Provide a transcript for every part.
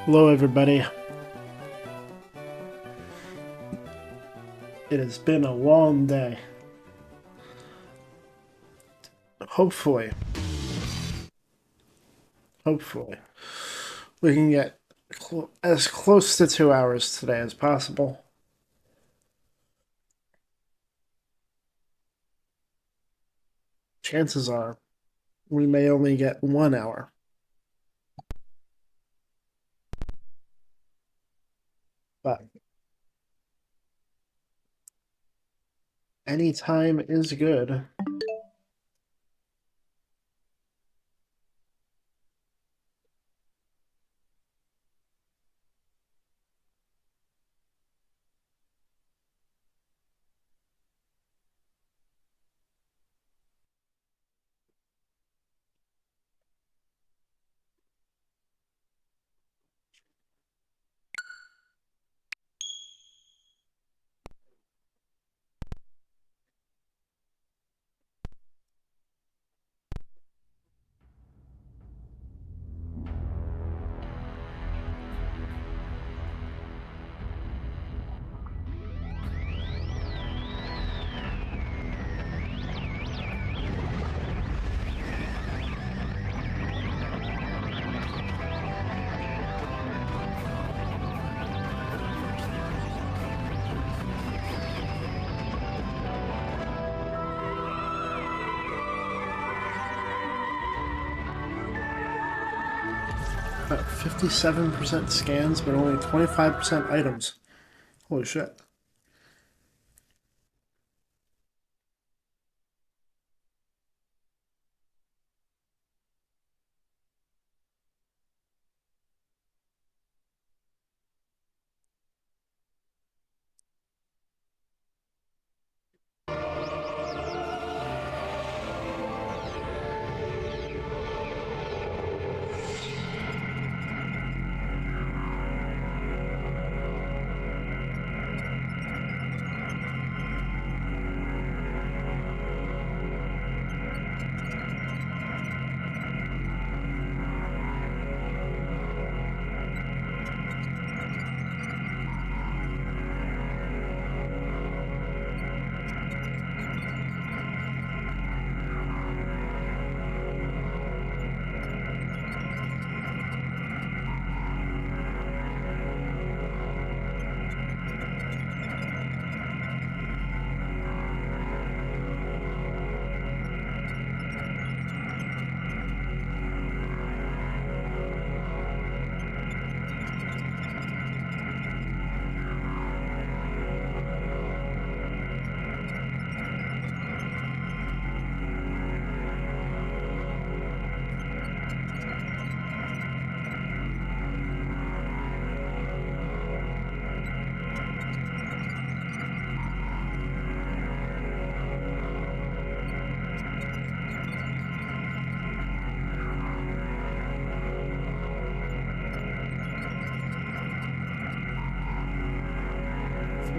Hello, everybody. It has been a long day. Hopefully, we can get as close to 2 hours today as possible. Chances are we may only get 1 hour. But any time is good. About 57% scans, but only 25% items. Holy shit.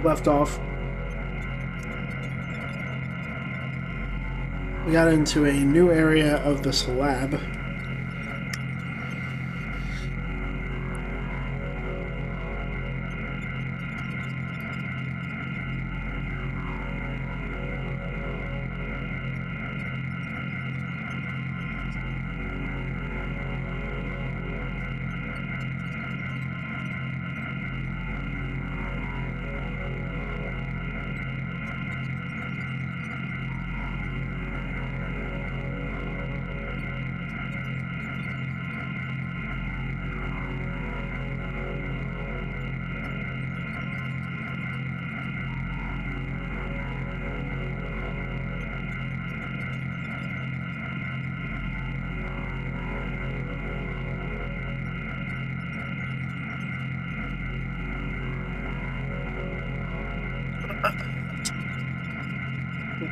Left off, we got into a new area of this lab.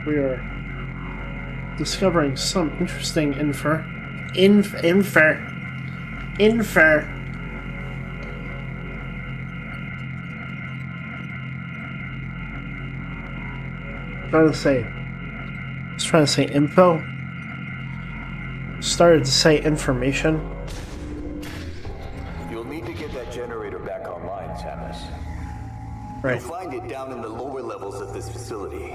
We are discovering some interesting info. I was trying to say info. Started to say information. You'll need to get that Right. You'll find it down in the lower levels of this facility.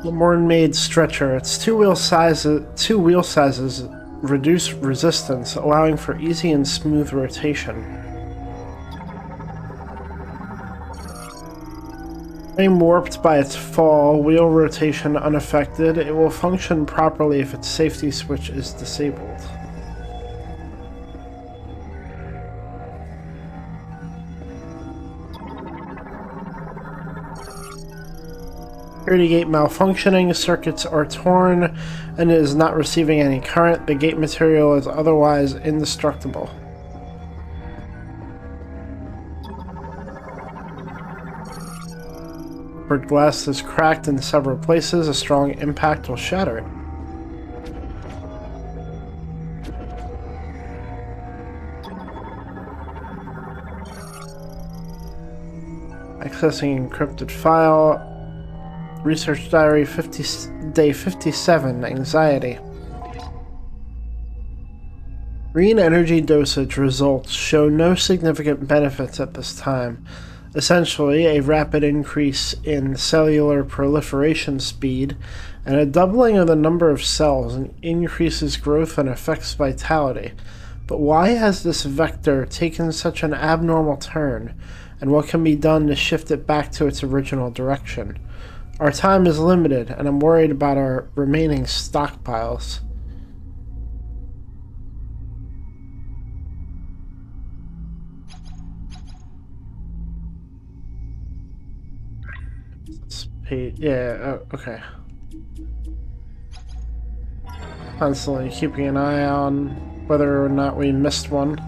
Lamorne-made stretcher. Its two-wheel sizes reduce resistance, allowing for easy and smooth rotation. Frame warped by its fall, wheel rotation unaffected. It will function properly if its safety switch is disabled. Security gate malfunctioning, circuits are torn, and it is not receiving any current. The gate material is otherwise indestructible. Tempered glass is cracked in several places. A strong impact will shatter it. Accessing encrypted file. Research diary day 57, anxiety. Green energy dosage results show no significant benefits at this time. Essentially, a rapid increase in cellular proliferation speed and a doubling of the number of cells increases growth and affects vitality. But why has this vector taken such an abnormal turn, and what can be done to shift it back to its original direction? Our time is limited, and I'm worried about our remaining stockpiles. Yeah, okay. Constantly keeping an eye on whether or not we missed one.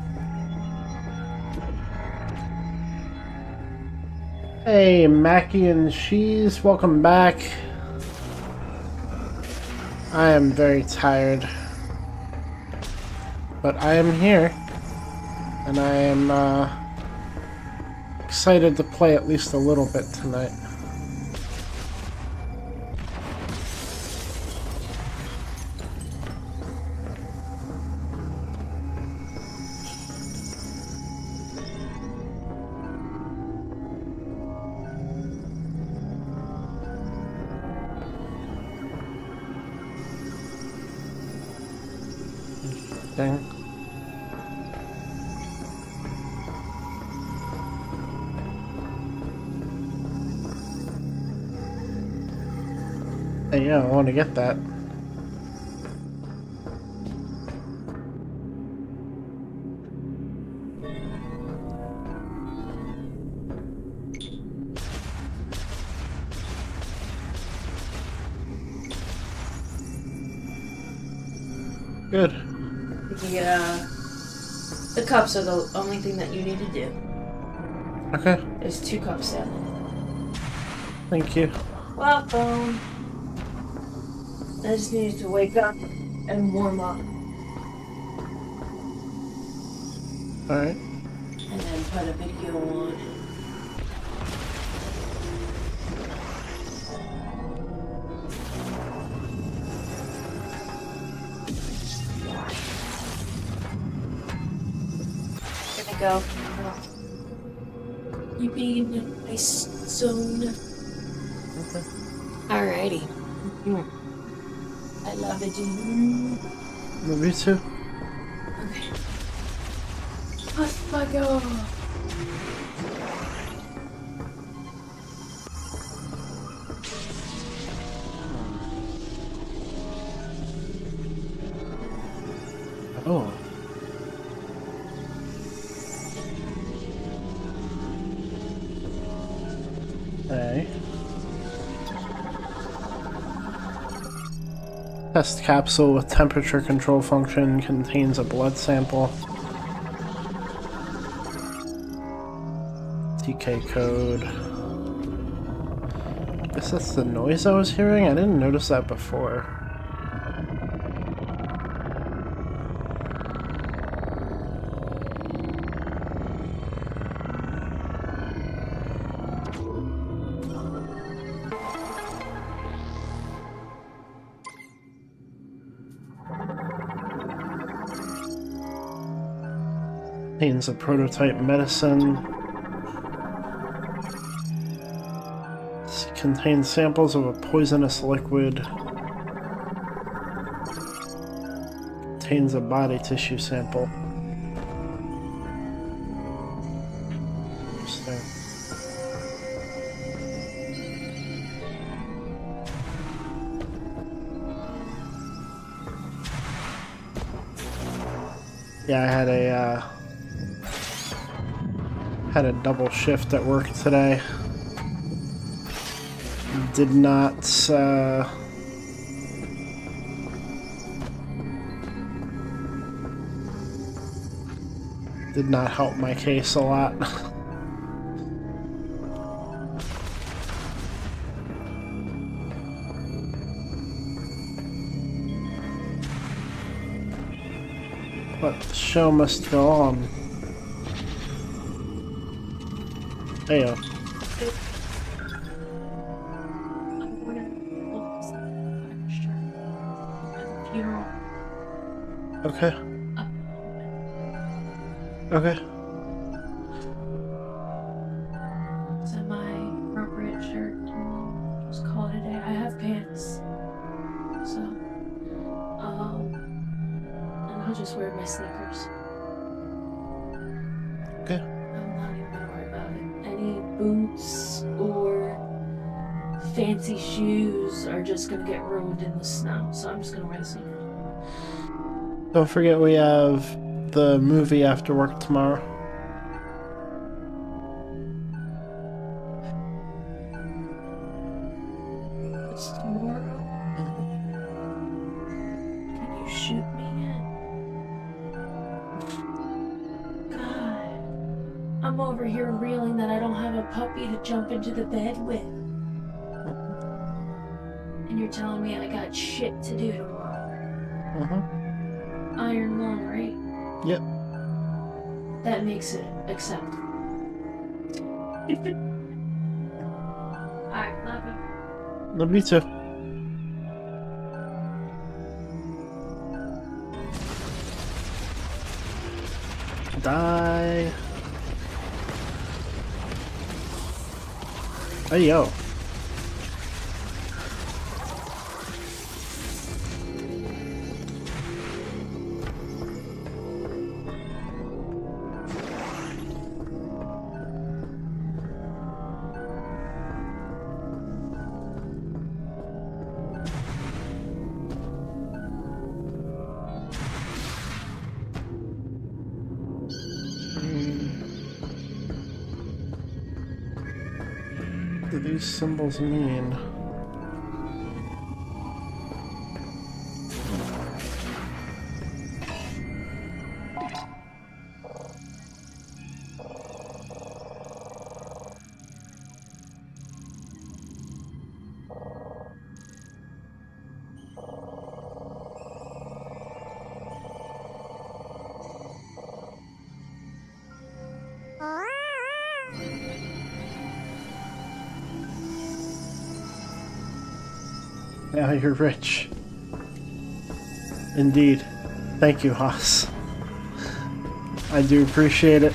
Hey, Mackie and Cheese, welcome back. I am very tired, but I am here, and I am excited to play at least a little bit tonight. Dang. Hey, yeah, I want to get that. Good. The cups are the only thing that you need to do. Okay. There's 2 cups there. Thank you. Welcome. I just needed to wake up and warm up. Alright. And then put a video on. Gonna go. You be in a nice zone. Okay. Alrighty. I love it. Me too. Okay. Let's go. Oh. Okay. Test capsule with temperature control function contains a blood sample. TK code. Guess that's the noise I was hearing? I didn't notice that before. Contains a prototype medicine. Contains samples of a poisonous liquid. Contains a body tissue sample. Interesting. Yeah, I had a double shift at work today. Did not help my case a lot. But the show must go on. Heyo. Okay. Okay. Semi-appropriate shirt. Just call it a day. I have pants. So, and I'll just wear my sneakers. Okay. I'm not even gonna worry about it. Any boots or fancy shoes are just gonna get ruined in the snow. So I'm just gonna wear the sneakers. Don't forget we have the movie after work tomorrow. It's tomorrow. Can you shoot me yet? God. I'm over here reeling that I don't have a puppy to jump into the bed with. And you're telling me I got shit to do tomorrow. Iron Lung, right? Yep. That makes it acceptable. Alright, love you. Love you too. Die. Hey yo. What do these symbols mean? Now you're rich. Indeed. Thank you, Haas. I do appreciate it.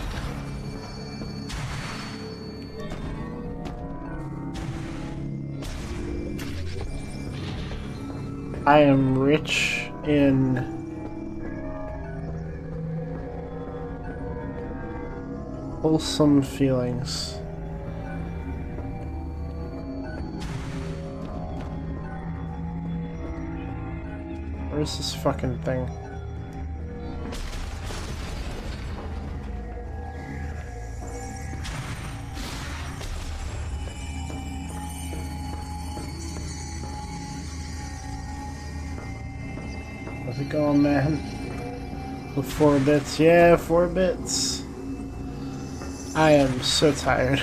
I am rich in wholesome feelings. Where's this fucking thing? How's it going, man? With 4 bits? Yeah, 4 bits. I am so tired.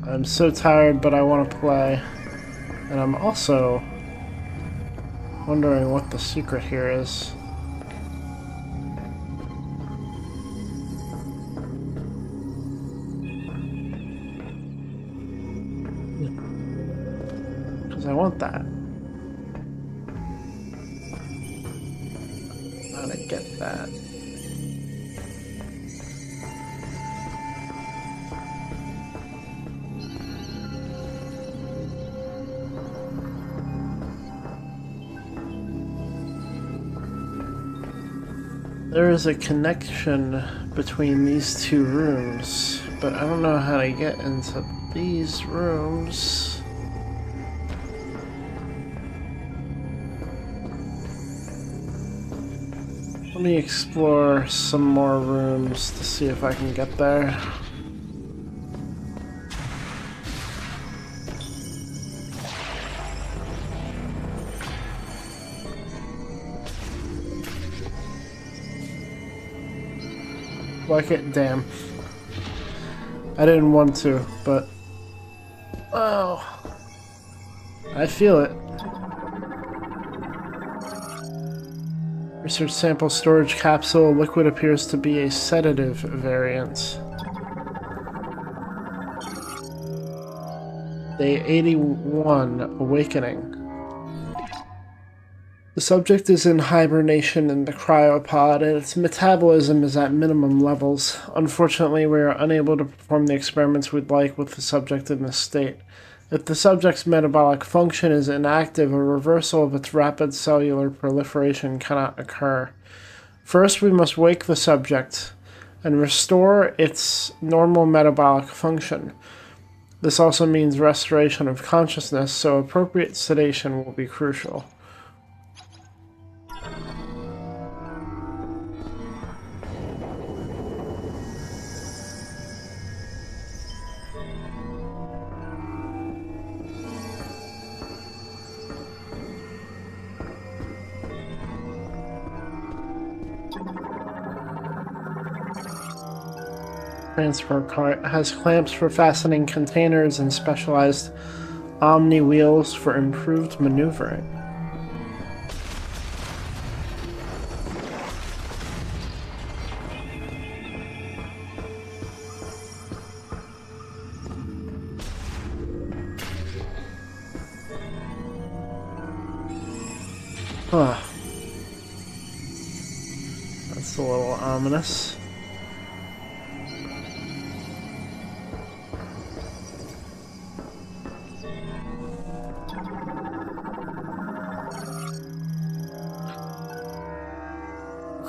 I'm so tired, but I want to play. And I'm also wondering what the secret here is. Because I want that. how to get that. There is a connection between these two rooms, but I don't know how to get into these rooms. Let me explore some more rooms to see if I can get there. Like it, damn. I didn't want to, but oh, I feel it. Research sample storage capsule. Liquid appears to be a sedative variant. Day 81, Awakening. The subject is in hibernation in the cryopod, and its metabolism is at minimum levels. Unfortunately, we are unable to perform the experiments we'd like with the subject in this state. If the subject's metabolic function is inactive, a reversal of its rapid cellular proliferation cannot occur. First, we must wake the subject and restore its normal metabolic function. This also means restoration of consciousness, so appropriate sedation will be crucial. Transfer cart has clamps for fastening containers and specialized omni wheels for improved maneuvering. Huh. That's a little ominous.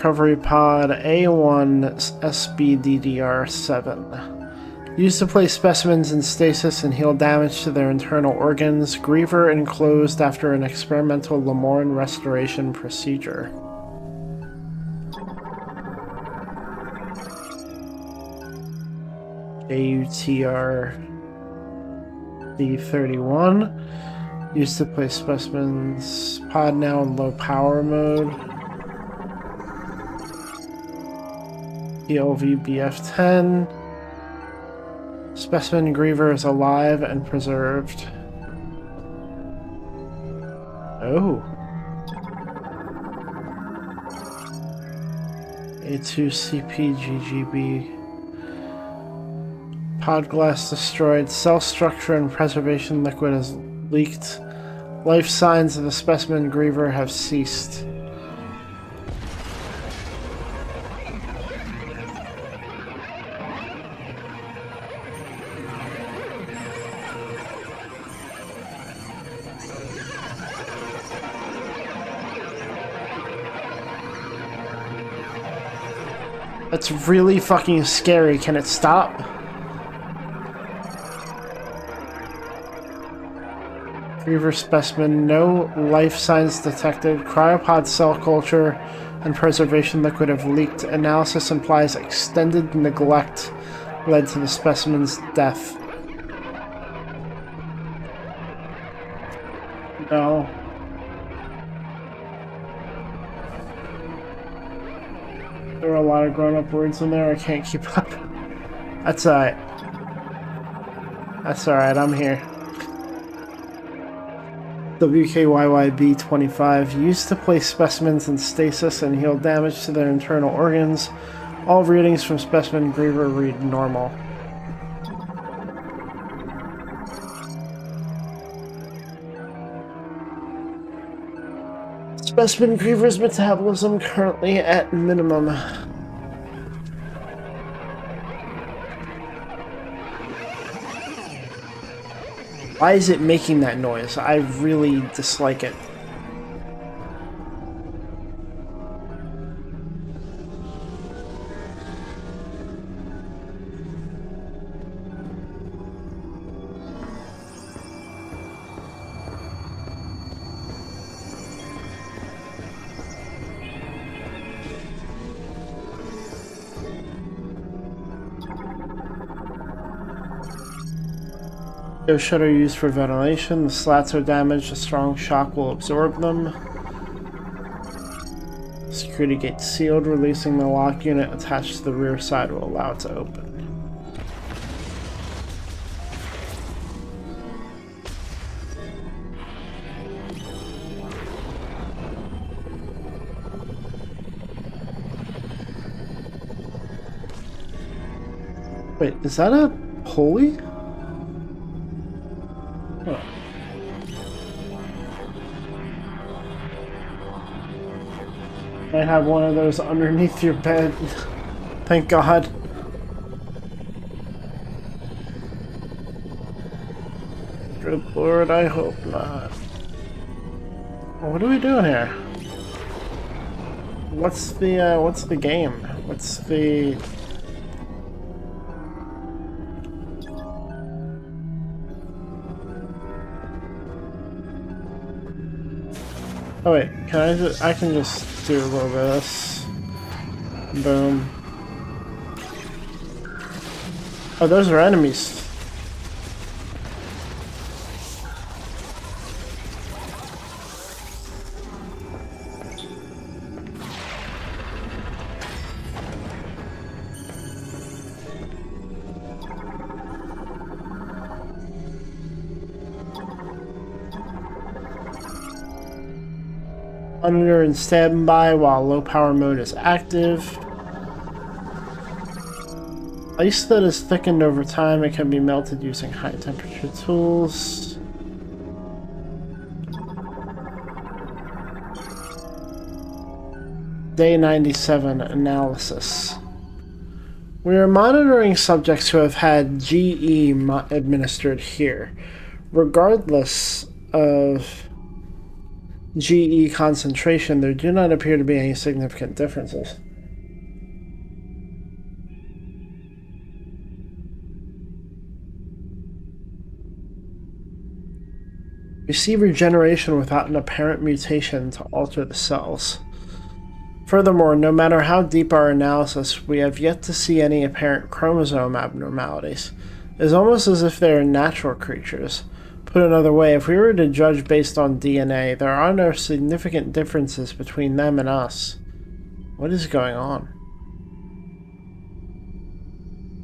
Recovery pod A1 SBDDR7. Used to place specimens in stasis and heal damage to their internal organs. Griever enclosed after an experimental Lamorne restoration procedure. AUTR D31. Used to place specimens. Pod now in low power mode. ELVBF10. Specimen Griever is alive and preserved. Oh. A2CPGGB. Pod glass destroyed. Cell structure and preservation liquid is leaked. Life signs of the specimen Griever have ceased. That's really fucking scary. Can it stop? Griever specimen. No life signs detected. Cryopod cell culture and preservation liquid have leaked. Analysis implies extended neglect led to the specimen's death. No. There are a lot of grown-up words in there. I can't keep up. That's alright. That's alright, I'm here. WKYYB25. Used to place specimens in stasis and heal damage to their internal organs. All readings from specimen Griever read normal. Specimen Creeper's metabolism currently at minimum. Why is it making that noise? I really dislike it. Those shutter used for ventilation. The slats are damaged. A strong shock will absorb them. Security gate sealed. Releasing the lock unit attached to the rear side will allow it to open. Wait, is that a pulley? Huh. I have one of those underneath your bed. Thank God. Good Lord, I hope not. What are we doing here? What's the game? What's the... Oh wait, I can just do a little bit of this. Boom. Oh, those are enemies. Under and standby while low power mode is active. Ice that is thickened over time, it can be melted using high temperature tools. Day 97 analysis. We are monitoring subjects who have had GE administered here. Regardless of GE concentration, there do not appear to be any significant differences. We see regeneration without an apparent mutation to alter the cells. Furthermore, no matter how deep our analysis, we have yet to see any apparent chromosome abnormalities. It is almost as if they are natural creatures. Put another way, if we were to judge based on DNA, there are no significant differences between them and us. What is going on?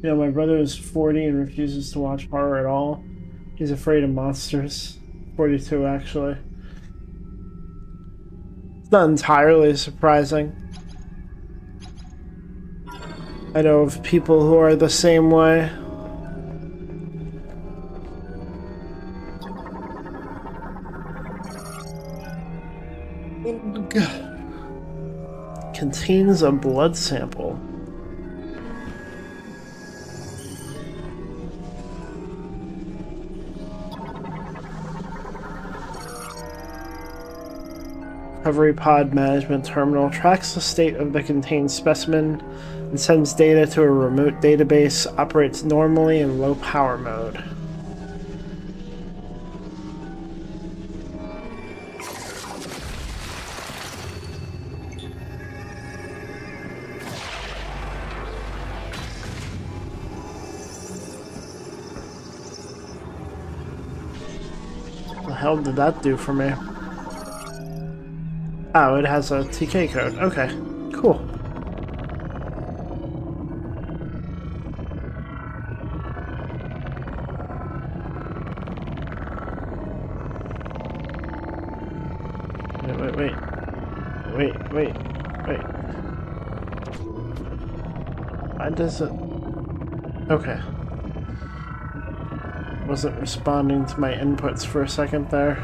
You know, my brother is 40 and refuses to watch horror at all. He's afraid of monsters. 42, actually. It's not entirely surprising. I know of people who are the same way. Contains a blood sample. Recovery pod management terminal tracks the state of the contained specimen and sends data to a remote database. Operates normally in low power mode. What the hell did that do for me? Oh, it has a TK code. Okay, cool. Wait. Why does it... Okay. Wasn't responding to my inputs for a second there.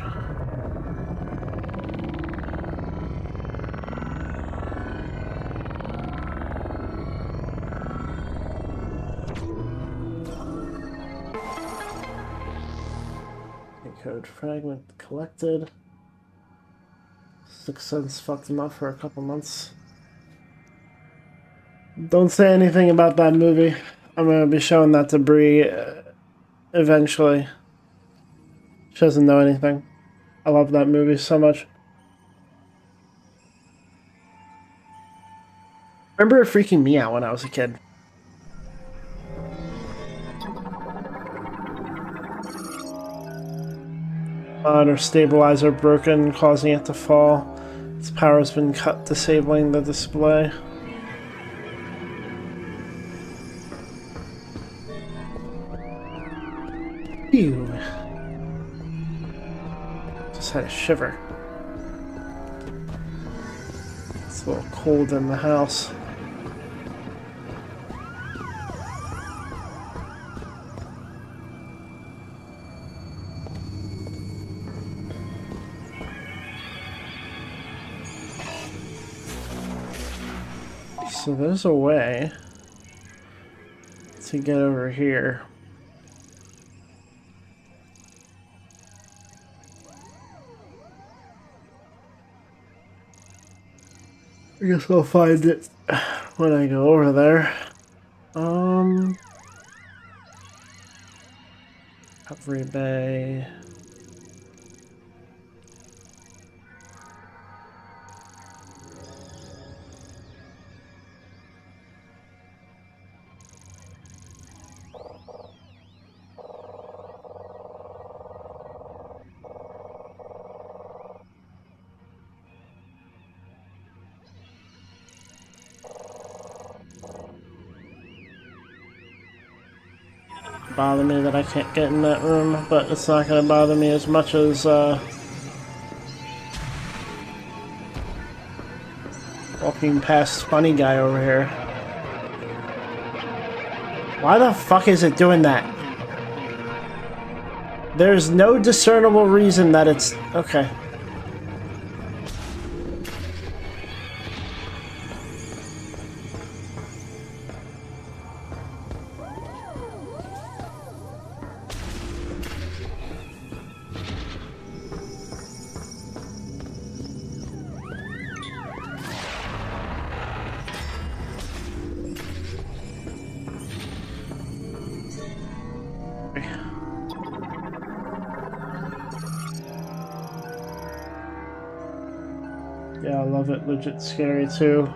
Metroid fragment collected. Sixth Sense fucked him up for a couple months. Don't say anything about that movie. I'm gonna be showing that to Bree eventually. She doesn't know anything. I love that movie so much. I remember it freaking me out when I was a kid. Or stabilizer broken, causing it to fall. Its power has been cut, disabling the display. Ew. Just had a shiver. It's a little cold in the house. So there's a way to get over here. I guess I'll find it when I go over there. Recovery Bay. Bother me that I can't get in that room, but it's not going to bother me as much as walking past funny guy over here. Why the fuck is it doing that? There's no discernible reason that it's... Okay. Yeah, I love it. Legit scary too.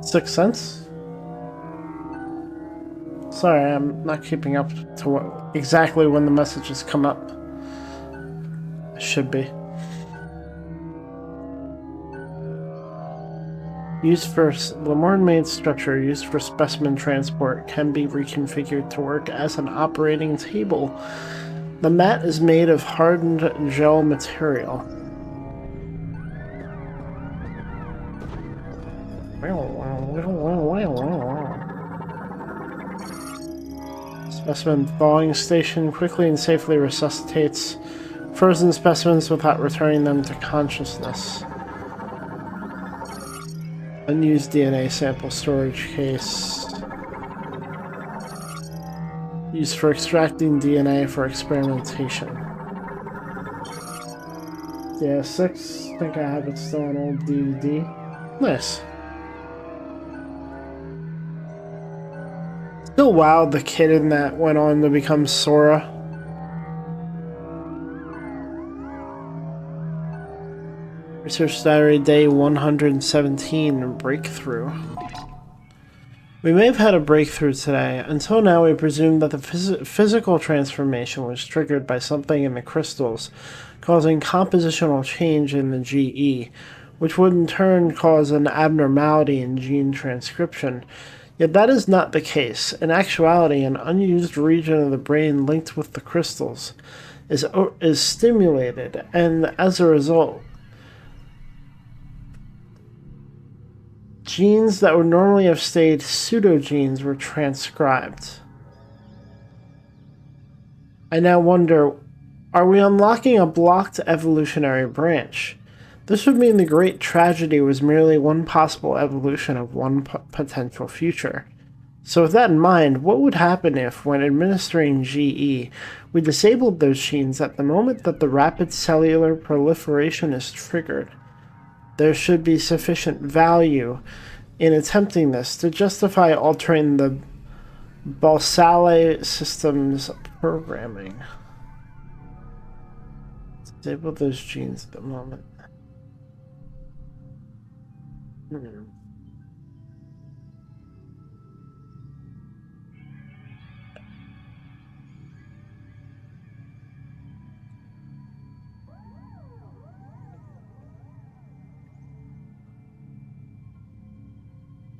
Sixth Sense? Sorry, I'm not keeping up to what exactly when the messages come up. I should be. Used for Lamorne-made structure used for specimen transport can be reconfigured to work as an operating table. The mat is made of hardened gel material. Specimen thawing station quickly and safely resuscitates frozen specimens without returning them to consciousness. Unused DNA sample storage case. Used for extracting DNA for experimentation. Yeah, 6. I think I have it still on old DVD. Nice. Still wild the kid in that went on to become Sora. Research Diary Day 117, Breakthrough. We may have had a breakthrough today. Until now, we presumed that the physical transformation was triggered by something in the crystals, causing compositional change in the GE, which would in turn cause an abnormality in gene transcription. Yet that is not the case. In actuality, an unused region of the brain linked with the crystals is stimulated, and as a result, genes that would normally have stayed pseudogenes were transcribed. I now wonder, are we unlocking a blocked evolutionary branch? This would mean the great tragedy was merely one possible evolution of one potential future. So with that in mind, what would happen if, when administering GE, we disabled those genes at the moment that the rapid cellular proliferation is triggered? There should be sufficient value in attempting this to justify altering the Balsale system's programming. Disable those genes at the moment.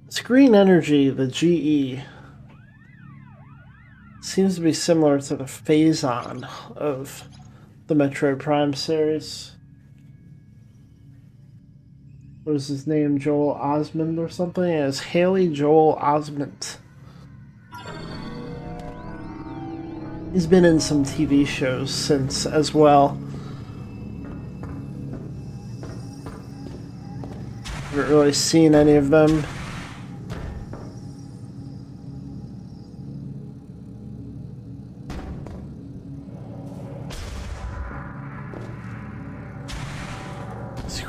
It's green energy, the GE, seems to be similar to the Phazon of the Metroid Prime series. What was his name? Joel Osmond or something? It's Haley Joel Osment. He's been in some TV shows since as well. Haven't really seen any of them.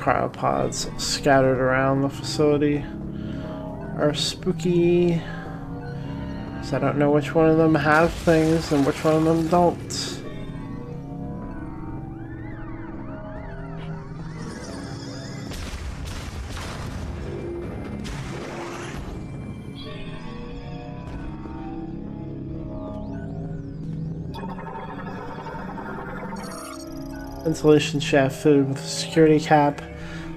Cryopods scattered around the facility are spooky, so I don't know which one of them have things and which one of them don't. Ventilation shaft fitted with a security cap.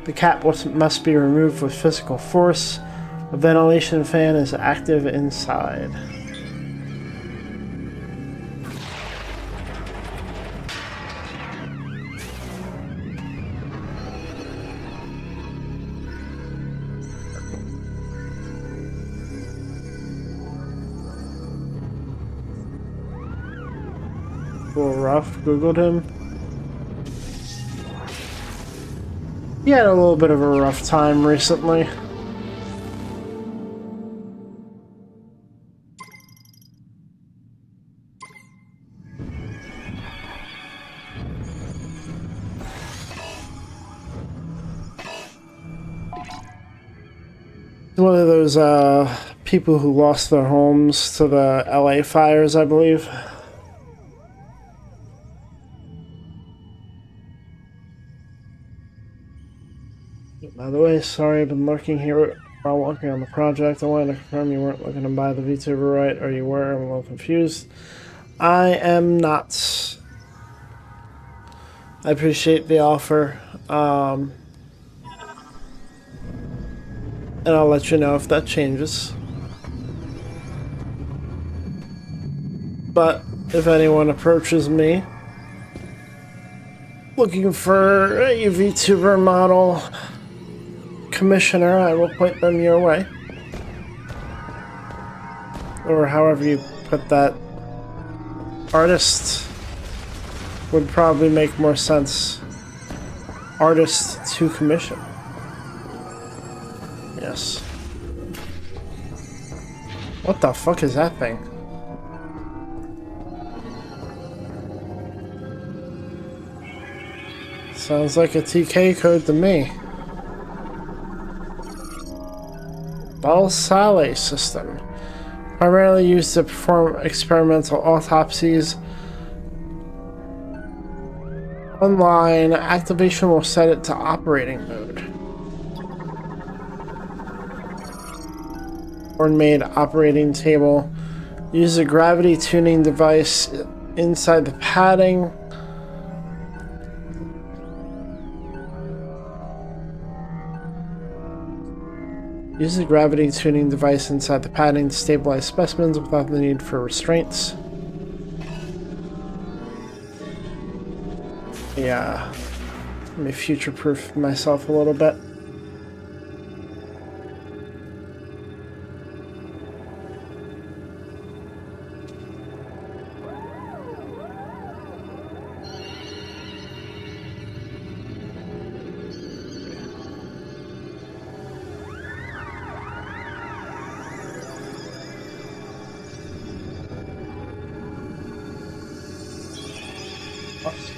The cap must be removed with physical force. A ventilation fan is active inside. A little rough. Googled him. He had a little bit of a rough time recently. One of those people who lost their homes to the LA fires, I believe. By the way, sorry I've been lurking here while working on the project. I wanted to confirm you weren't looking to buy the VTuber, right? Or you were? I'm a little confused. I am not. I appreciate the offer. And I'll let you know if that changes. But if anyone approaches me looking for a VTuber model commissioner, I will point them your way. Or however you put that. Artist would probably make more sense. Artist to commission. Yes. What the fuck is that thing? Sounds like a TK code to me. Balsale system. Primarily used to perform experimental autopsies. Online, activation will set it to operating mode. Horn-made operating table. Use a gravity tuning device inside the padding. Use the gravity tuning device inside the padding to stabilize specimens without the need for restraints. Yeah. Let me future-proof myself a little bit.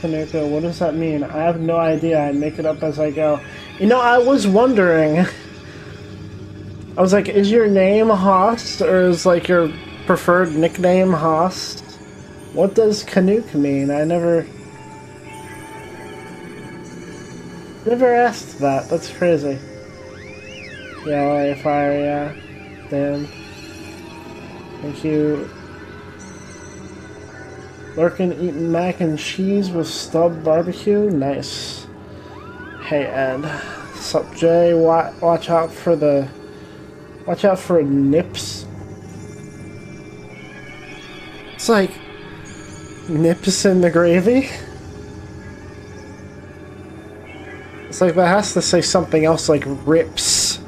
Kanuka, what does that mean? I have no idea. I make it up as I go. You know, I was wondering. I was like, is your name Host, or is like your preferred nickname Host? What does Canuck mean? I never asked that. That's crazy. Yeah, fire, yeah. Damn. Thank you. Lurkin eating mac and cheese with stub barbecue? Nice. Hey Ed. Sup Jay? Watch out for nips. It's like nips in the gravy? It's like that has to say something else like rips.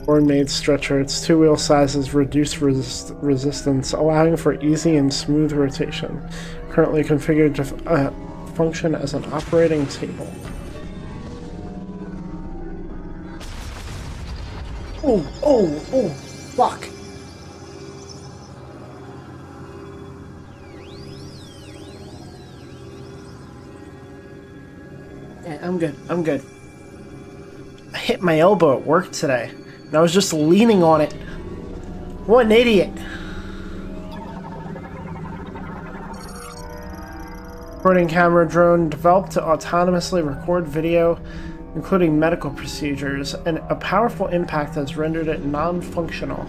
Board-made stretcher. Its two-wheel sizes reduce resistance, allowing for easy and smooth rotation. Currently configured to function as an operating table. Oh, fuck. Yeah, I'm good. I hit my elbow at work today, and I was just leaning on it. What an idiot. Recording camera drone developed to autonomously record video, including medical procedures, and a powerful impact has rendered it non-functional.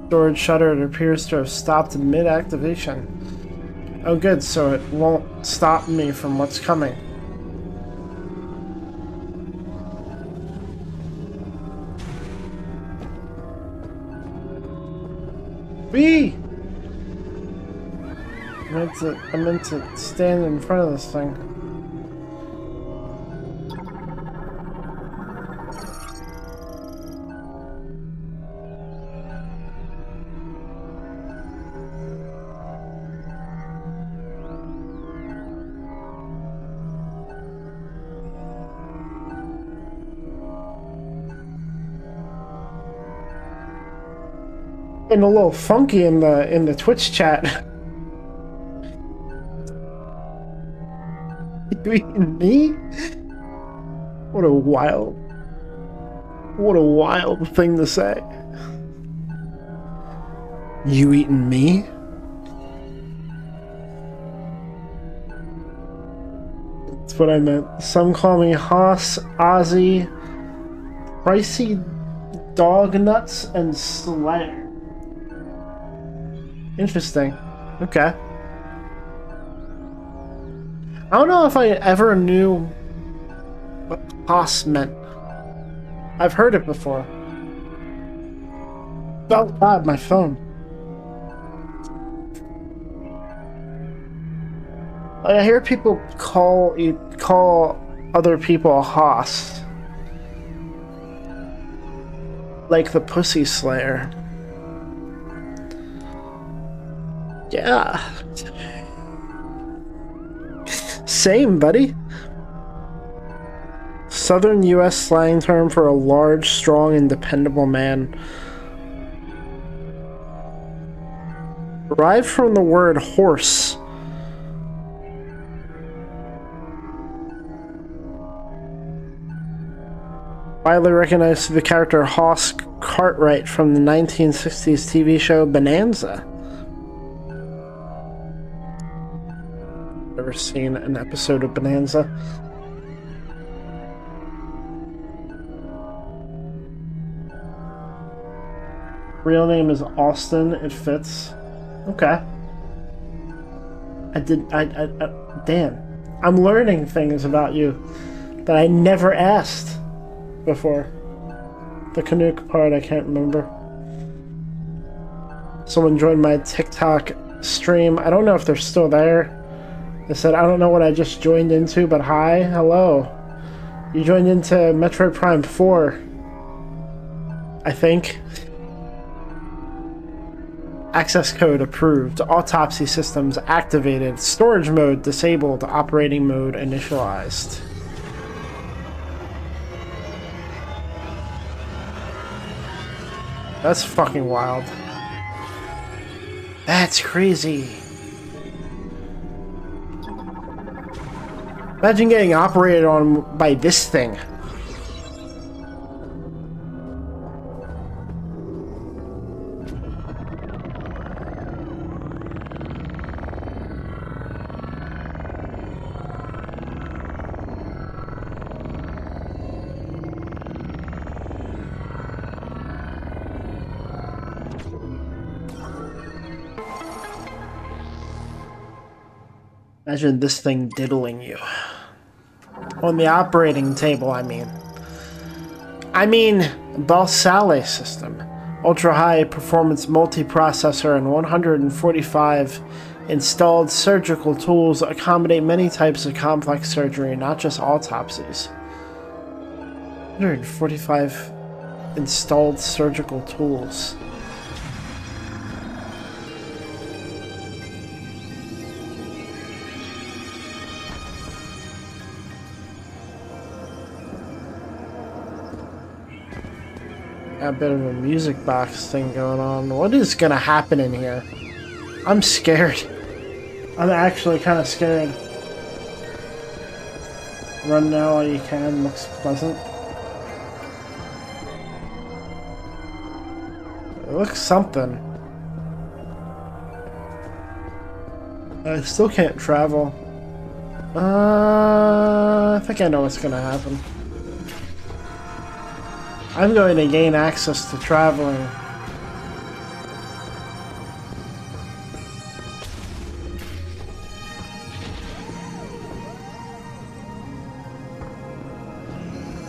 Storage shutter, it appears to have stopped mid-activation. Oh good, so it won't stop me from what's coming. B! I meant to stand in front of this thing. Getting a little funky in the Twitch chat. You eating me? What a wild thing to say. You eating me? That's what I meant. Some call me Haas, Ozzy, Pricey, Dog Nuts, and Slayer. Interesting. Okay. I don't know if I ever knew what Haas meant. I've heard it before. Oh god, my phone. I hear people call other people Haas. Like the Pussy Slayer. Yeah. Same, buddy. Southern U.S. slang term for a large, strong, and dependable man. Derived from the word horse. Widely recognized through the character Hoss Cartwright from the 1960s TV show Bonanza. Ever seen an episode of Bonanza? Real name is Austin. It fits. Okay. Damn. I'm learning things about you that I never asked before. The Canuck part I can't remember. Someone joined my TikTok stream. I don't know if they're still there. They said, I don't know what I just joined into, but hi, hello. You joined into Metroid Prime 4, I think. Access code approved. Autopsy systems activated. Storage mode disabled. Operating mode initialized. That's fucking wild. That's crazy. Imagine getting operated on by this thing. Imagine this thing diddling you. On the operating table, I mean. Balsale system. Ultra-high performance multiprocessor and 145 installed surgical tools accommodate many types of complex surgery, not just autopsies. 145 installed surgical tools. A bit of a music box thing going on. What is gonna happen in here? I'm scared. I'm actually kind of scared. Run now all you can. Looks pleasant. It looks something. I still can't travel. I think I know what's gonna happen. I'm going to gain access to traveling.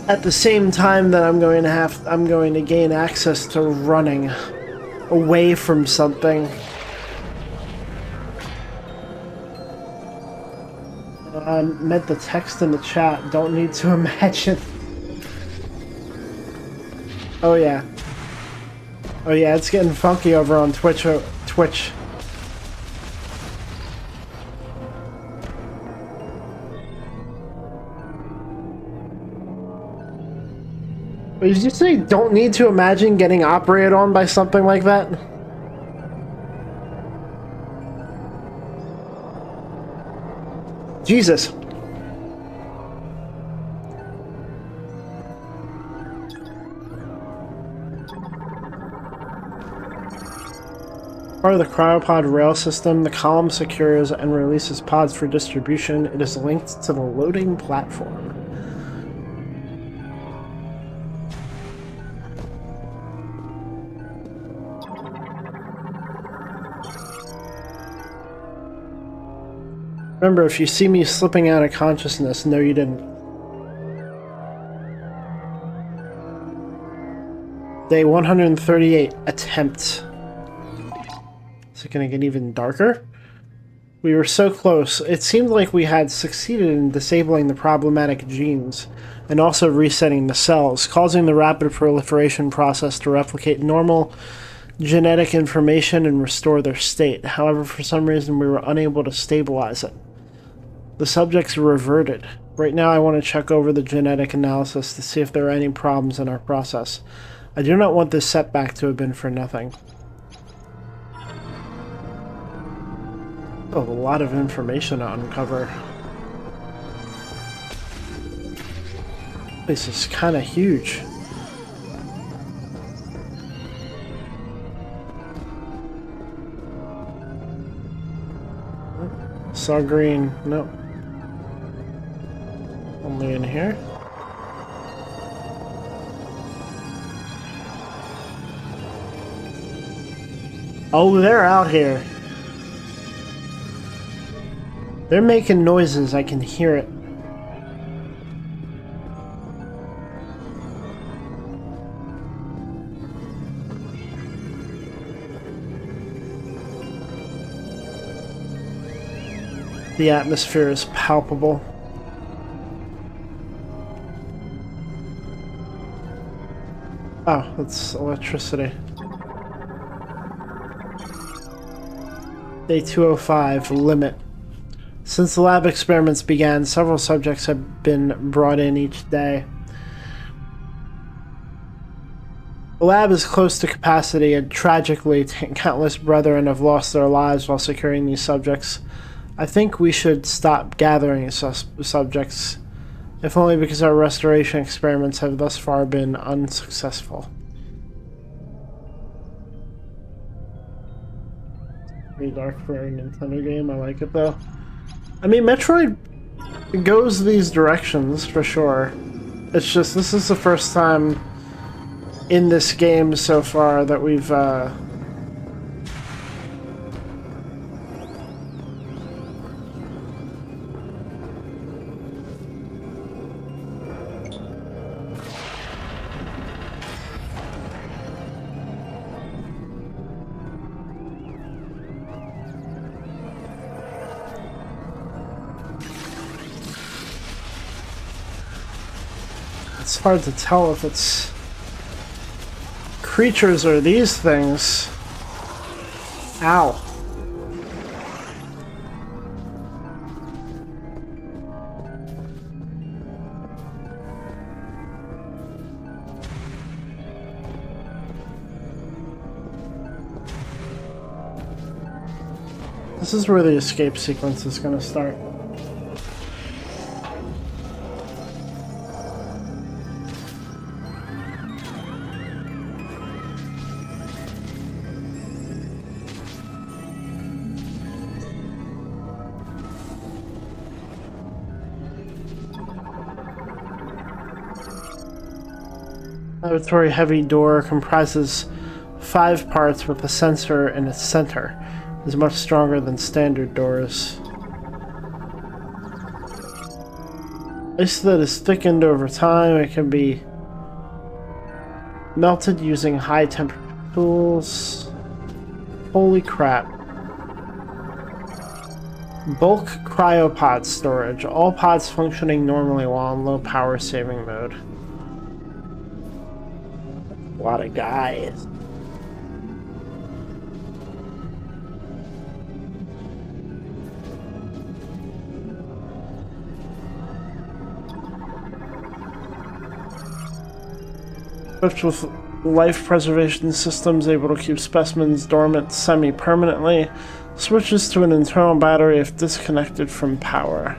At the same time that I'm going to gain access to running away from something. I meant the text in the chat. Don't need to imagine. Oh yeah. Oh yeah, it's getting funky over on Twitch. Did you say don't need to imagine getting operated on by something like that? Jesus. Part of the cryopod rail system, the column secures and releases pods for distribution. It is linked to the loading platform. Remember, if you see me slipping out of consciousness, no you didn't. Day 138, attempt. Is it going to get even darker? We were so close. It seemed like we had succeeded in disabling the problematic genes and also resetting the cells, causing the rapid proliferation process to replicate normal genetic information and restore their state. However, for some reason we were unable to stabilize it. The subjects reverted. Right now I want to check over the genetic analysis to see if there are any problems in our process. I do not want this setback to have been for nothing. Oh, a lot of information to uncover. This is kind of huge. Saw green. Nope. Only in here. Oh, they're out here. They're making noises, I can hear it. The atmosphere is palpable. Oh, that's electricity. Day 205, limit. Since the lab experiments began, several subjects have been brought in each day. The lab is close to capacity, and tragically, countless brethren have lost their lives while securing these subjects. I think we should stop gathering subjects, if only because our restoration experiments have thus far been unsuccessful. Pretty dark for a Nintendo game, I like it though. I mean, Metroid goes these directions for sure. It's just, this is the first time in this game so far that we've, it's hard to tell if it's creatures or these things. Ow. This is where the escape sequence is going to start. Laboratory heavy door comprises 5 parts with a sensor in its center. It is much stronger than standard doors. Ice that is thickened over time. It can be melted using high temperature tools. Holy crap. Bulk cryopod storage. All pods functioning normally while in low power saving mode. A lot of guys. Equipped with life preservation systems able to keep specimens dormant semi-permanently, switches to an internal battery if disconnected from power.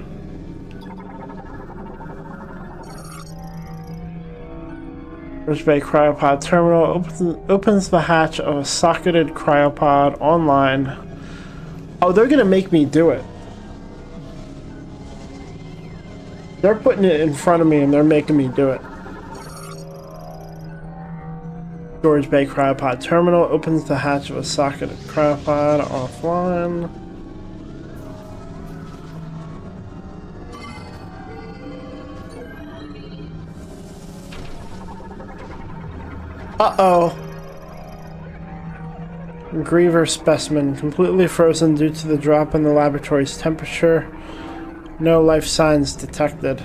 Storage Bay Cryopod Terminal opens the hatch of a socketed cryopod online. Oh, they're gonna make me do it. They're putting it in front of me and they're making me do it. Storage Bay Cryopod Terminal opens the hatch of a socketed cryopod offline. Uh-oh. Griever specimen, completely frozen due to the drop in the laboratory's temperature. No life signs detected.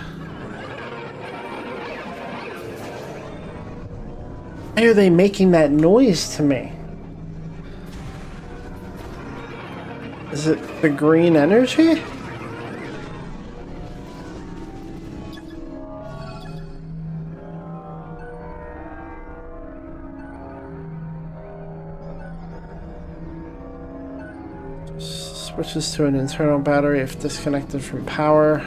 Why are they making that noise to me? Is it the green energy? Switches to an internal battery if disconnected from power.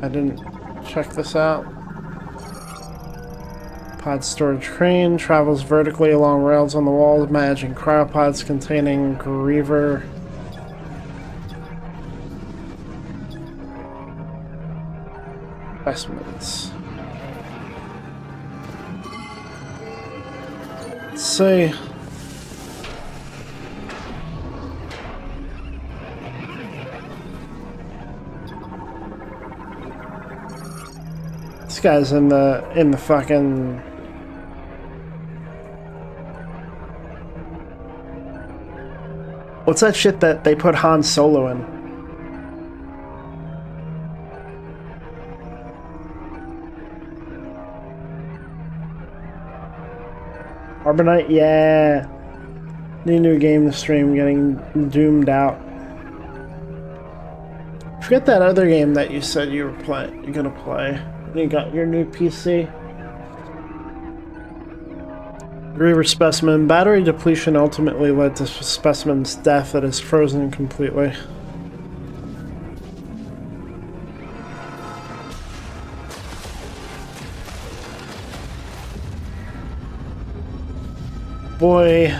I didn't check this out. Pod storage crane travels vertically along rails on the wall, managing cryopods containing Griever. Specimens. Let's see. This guy's in the fucking. What's that shit that they put Han Solo in? Carbonite, yeah. New game to stream, getting doomed out. Forget that other game that you said you're gonna play. You got your new PC. Reaver specimen. Battery depletion ultimately led to specimen's death that is frozen completely. Boy.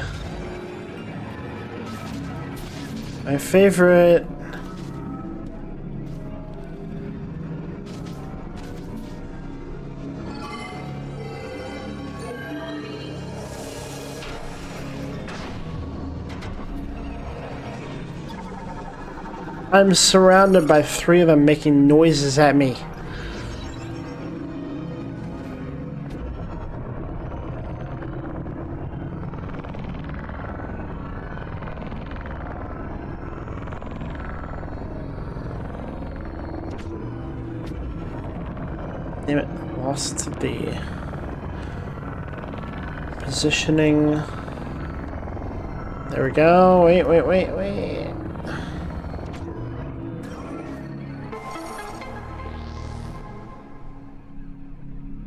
My favorite. I'm surrounded by 3 of them making noises at me. Damn it, lost the positioning. There we go. Wait.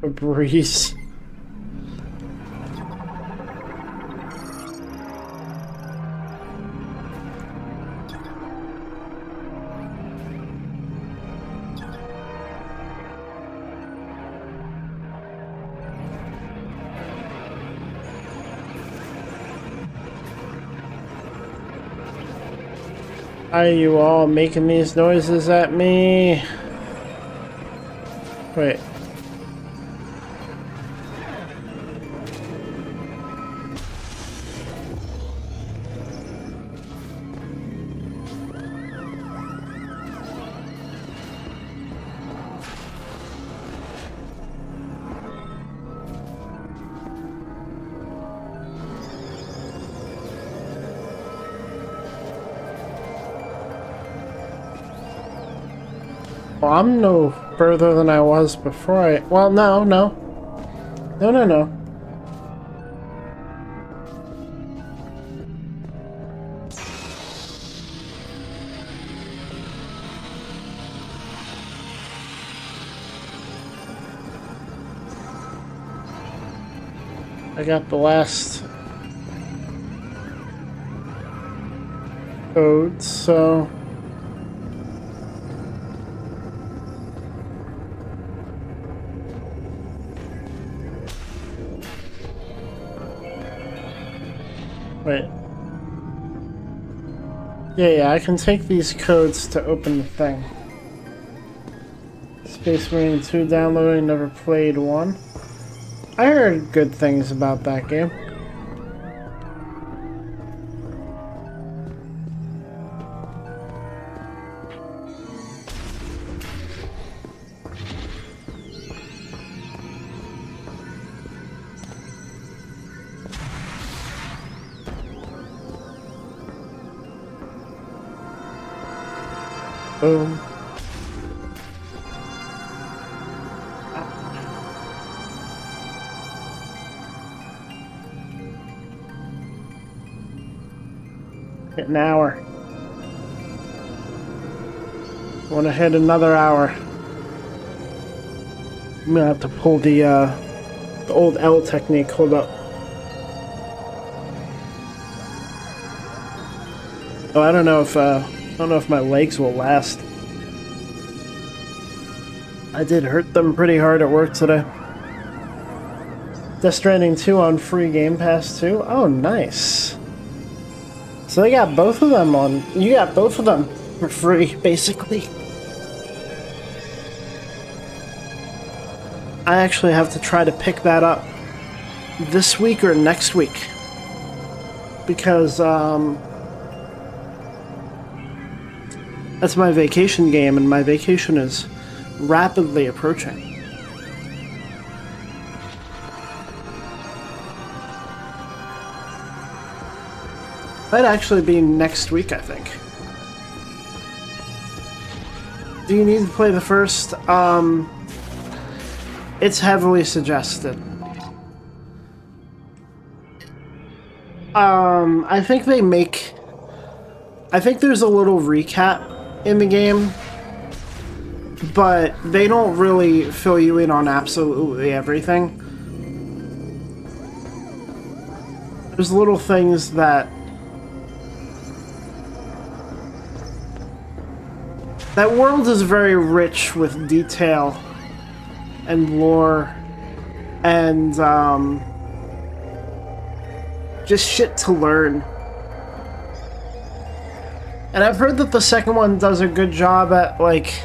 A breeze. Are you all making these noises at me? Wait. Well, I'm no further than I was before I... Well, no. No. I got the last code, so... Wait. Yeah, I can take these codes to open the thing. Space Marine 2 downloading, never played 1. I heard good things about that game. Boom. Hit an hour. Want to hit another hour. I'm gonna have to pull the old L technique. Hold up. Oh, I don't know if my legs will last. I did hurt them pretty hard at work today. Death Stranding 2 on free Game Pass too. Oh, nice. So they got both of them on. You got both of them for free, basically. I actually have to try to pick that up this week or next week. Because, that's my vacation game, and my vacation is rapidly approaching. Might actually be next week, I think. Do you need to play the first? It's heavily suggested. I think they make... I think there's a little recap in the game, but they don't really fill you in on absolutely everything. There's little things that... That world is very rich with detail and lore and, just shit to learn. And I've heard that the second one does a good job at, like,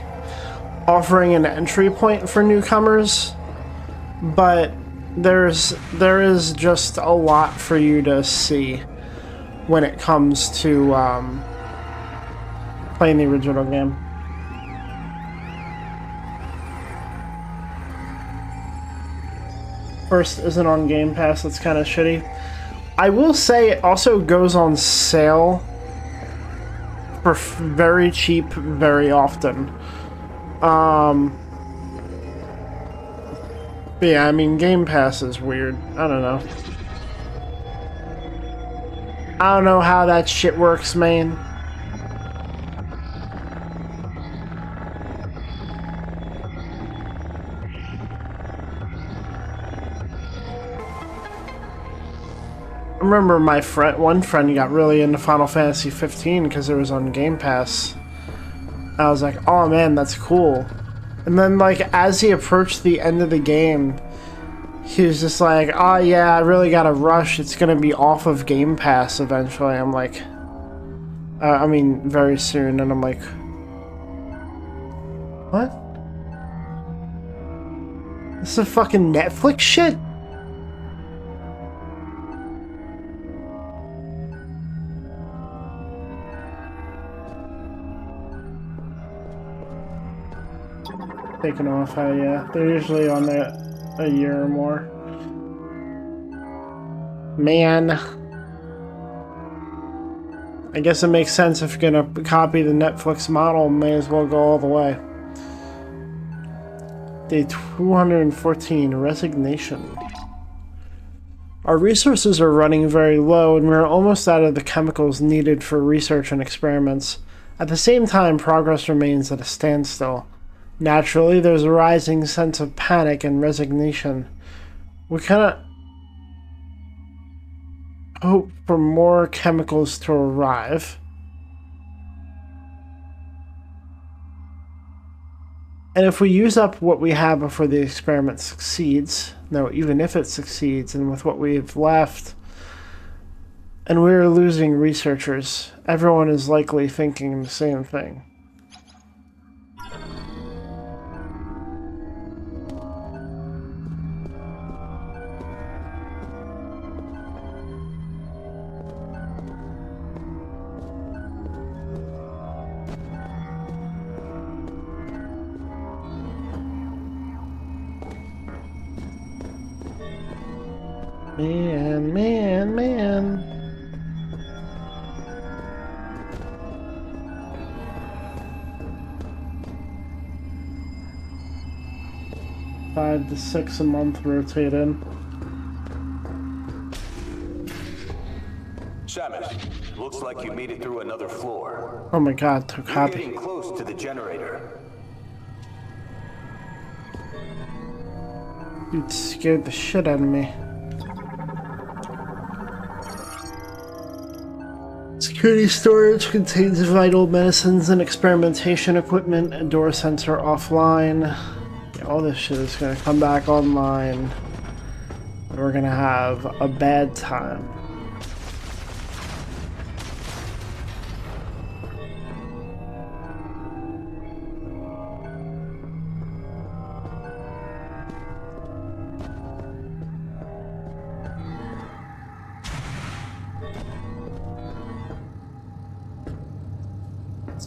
offering an entry point for newcomers, but there is just a lot for you to see when it comes to playing the original game. First isn't on Game Pass, that's kind of shitty. I will say it also goes on sale for very cheap very often. But yeah, I mean, Game Pass is weird. I don't know. I don't know how that shit works, man. I remember my one friend got really into Final Fantasy 15 because it was on Game Pass. I was like, oh man, that's cool. And then, like, as he approached the end of the game, he was just like, oh yeah, I really gotta rush. It's gonna be off of Game Pass eventually. I'm like, I mean, very soon. And I'm like, what? This is fucking Netflix shit? Taken off, yeah. They're usually on there a year or more. Man. I guess it makes sense if you're gonna copy the Netflix model, may as well go all the way. Day 214, Resignation. Our resources are running very low and we're almost out of the chemicals needed for research and experiments. At the same time, progress remains at a standstill. Naturally, there's a rising sense of panic and resignation. We cannot hope for more chemicals to arrive. And if we use up what we have before the experiment succeeds, no, even if it succeeds, and with what we've left, and we're losing researchers, everyone is likely thinking the same thing. Man. 5 to 6 a month rotated. Shamish, looks like you made it through another floor. Oh my god, You're Tokapi. getting close to the generator. Dude scared the shit out of me. Security storage contains vital medicines and experimentation equipment. A door sensor offline. Yeah, all this shit is gonna come back online. And we're gonna have a bad time.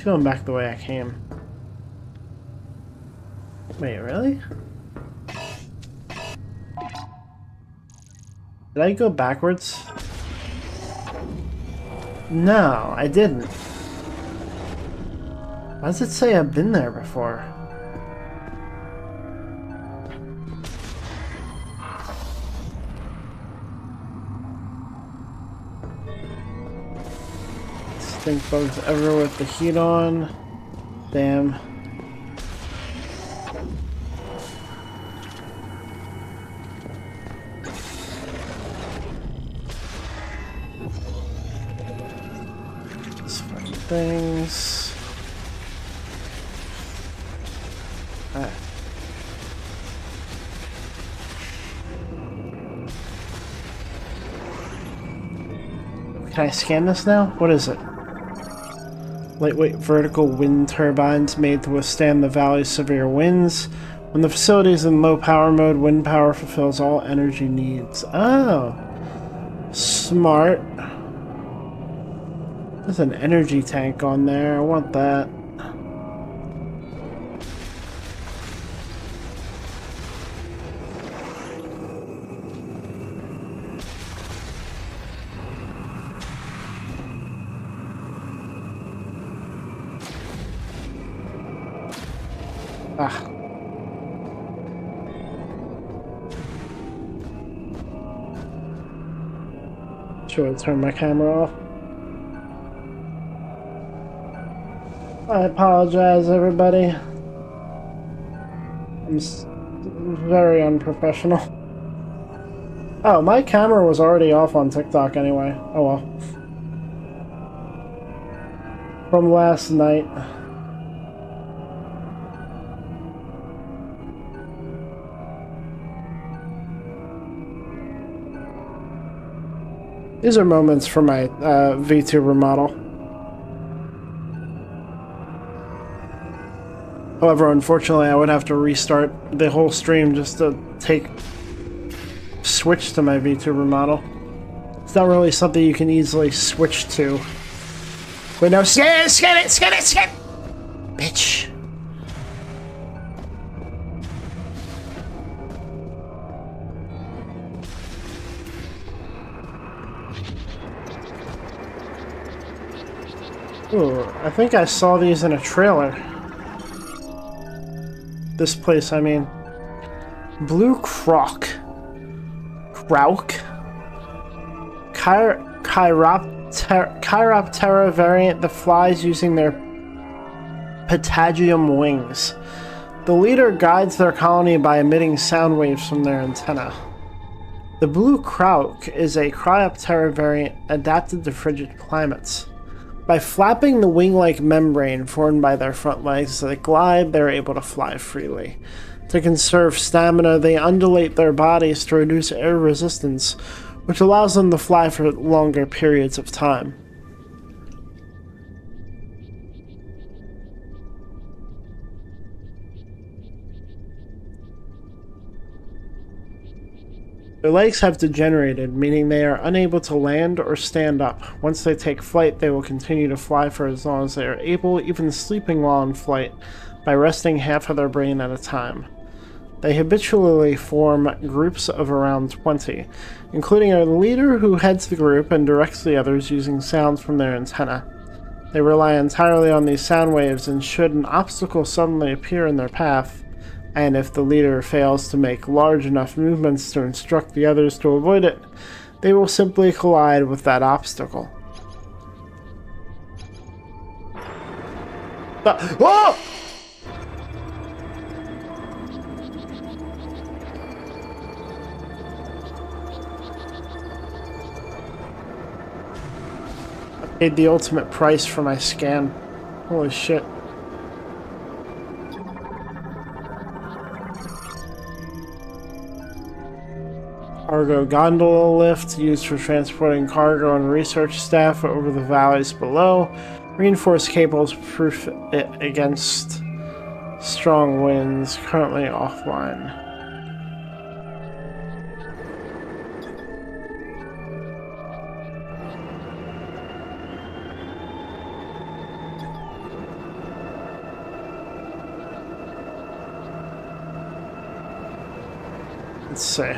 Going back the way I came. Wait, really? Did I go backwards? No, I didn't. Why does it say I've been there before? Stink bugs ever with the heat on. Damn. These fucking things. Ah. Can I scan this now? What is it? Lightweight vertical wind turbines made to withstand the valley's severe winds. When the facility is in low power mode, wind power fulfills all energy needs. Oh. Smart. There's an energy tank on there. I want that. Ah. Should I turn my camera off? I apologize, everybody. I'm very unprofessional. Oh, my camera was already off on TikTok anyway. Oh well. From last night. These are moments for my VTuber model. However, unfortunately, I would have to restart the whole stream just to switch to my VTuber model. It's not really something you can easily switch to. Wait, no, scan it! Bitch. Ooh, I think I saw these in a trailer. This place, I mean. Blue Croc. Chiroptera variant that flies using their patagium wings. The leader guides their colony by emitting sound waves from their antenna. The Blue Croc is a Chiroptera variant adapted to frigid climates. By flapping the wing-like membrane formed by their front legs as they glide, they're able to fly freely. To conserve stamina, they undulate their bodies to reduce air resistance, which allows them to fly for longer periods of time. Their legs have degenerated, meaning they are unable to land or stand up. Once they take flight, they will continue to fly for as long as they are able, even sleeping while in flight, by resting half of their brain at a time. They habitually form groups of around 20, including a leader who heads the group and directs the others using sounds from their antenna. They rely entirely on these sound waves, and should an obstacle suddenly appear in their path, and if the leader fails to make large enough movements to instruct the others to avoid it, they will simply collide with that obstacle. Whoa! I paid the ultimate price for my scan. Holy shit. Cargo gondola lift used for transporting cargo and research staff over the valleys below. Reinforced cables proof it against strong winds. Currently offline. Let's see.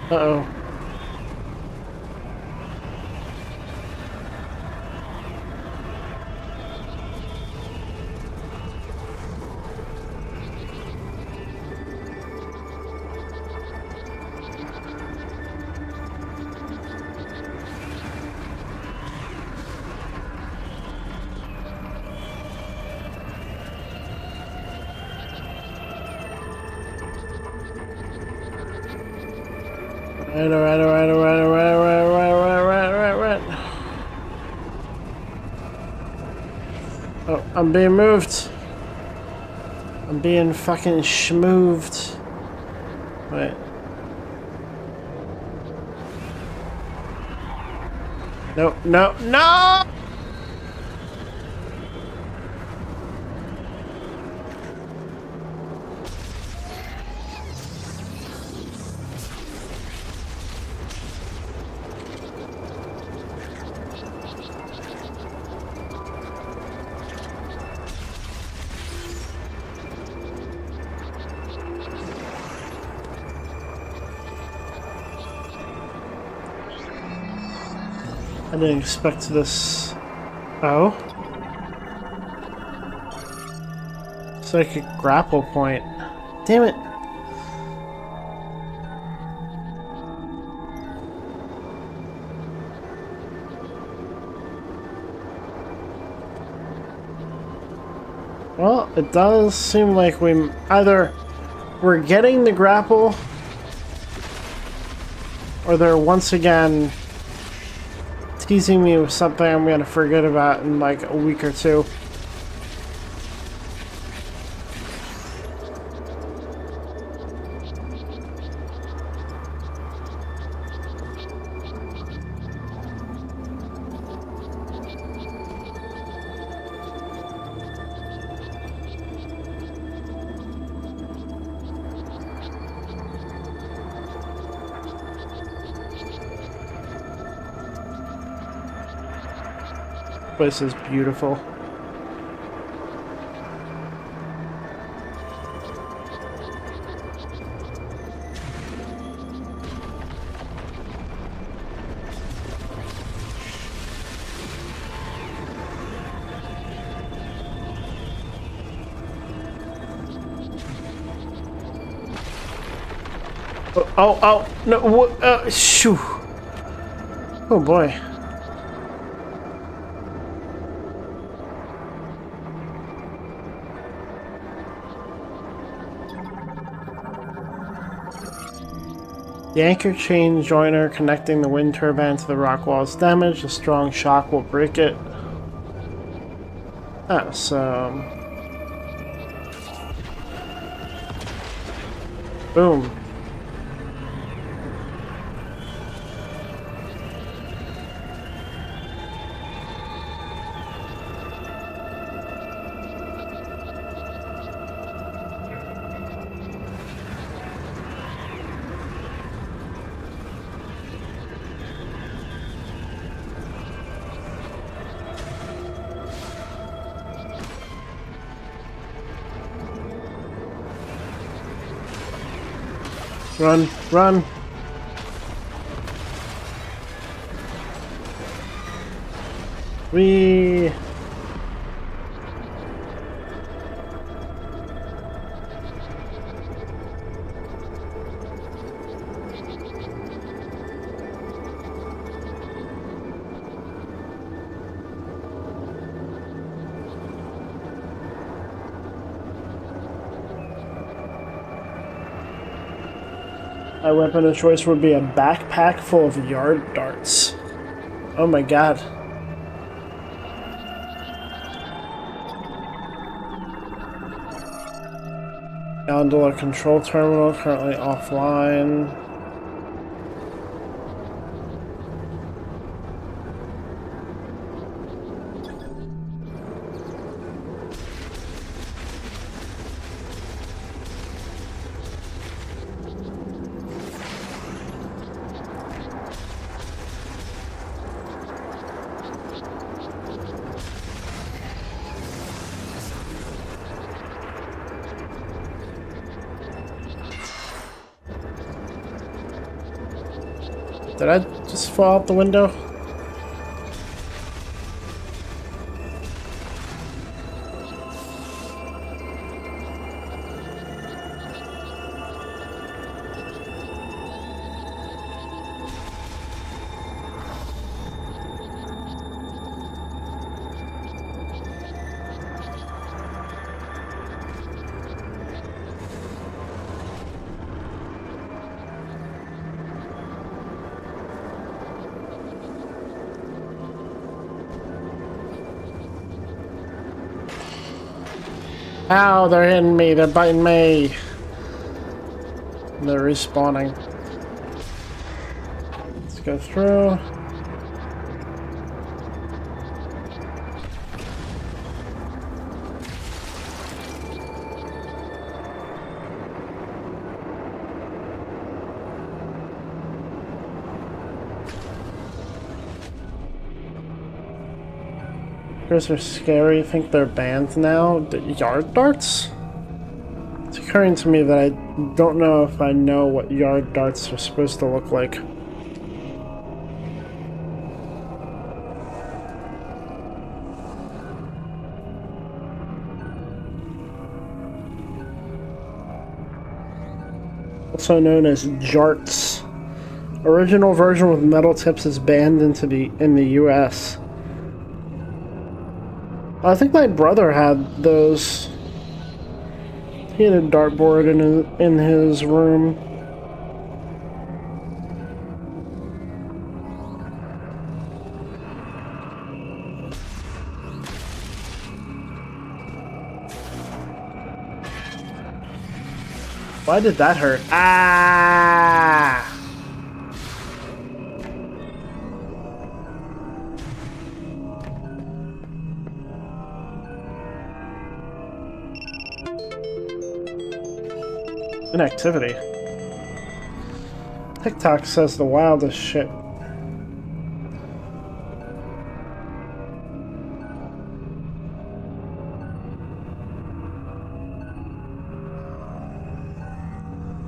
Uh-oh. Right. Oh, I'm being moved. I'm being fucking schmooved. Wait. No, no, no! I didn't expect this. Oh? Psychic grapple point. Damn it. Well, it does seem like we're getting the grapple, or they're once again teasing me with something I'm gonna forget about in like a week or two. This is beautiful. Oh, no, shoo. Oh boy. The anchor chain joiner connecting the wind turbine to the rock wall is damaged. A strong shock will break it. Ah, so... boom. Run, run! Whee! My weapon of choice would be a backpack full of yard darts. Oh my god. Gondola control terminal currently offline. Did I just fall out the window? Ow, they're hitting me, they're biting me. They're respawning. Let's go through. Those are scary. I think they're banned now. The yard darts? It's occurring to me that I don't know if I know what yard darts are supposed to look like. Also known as jarts. Original version with metal tips is banned in the US. I think my brother had those. He had a dartboard in his room. Why did that hurt? Ah! Inactivity. TikTok says the wildest shit.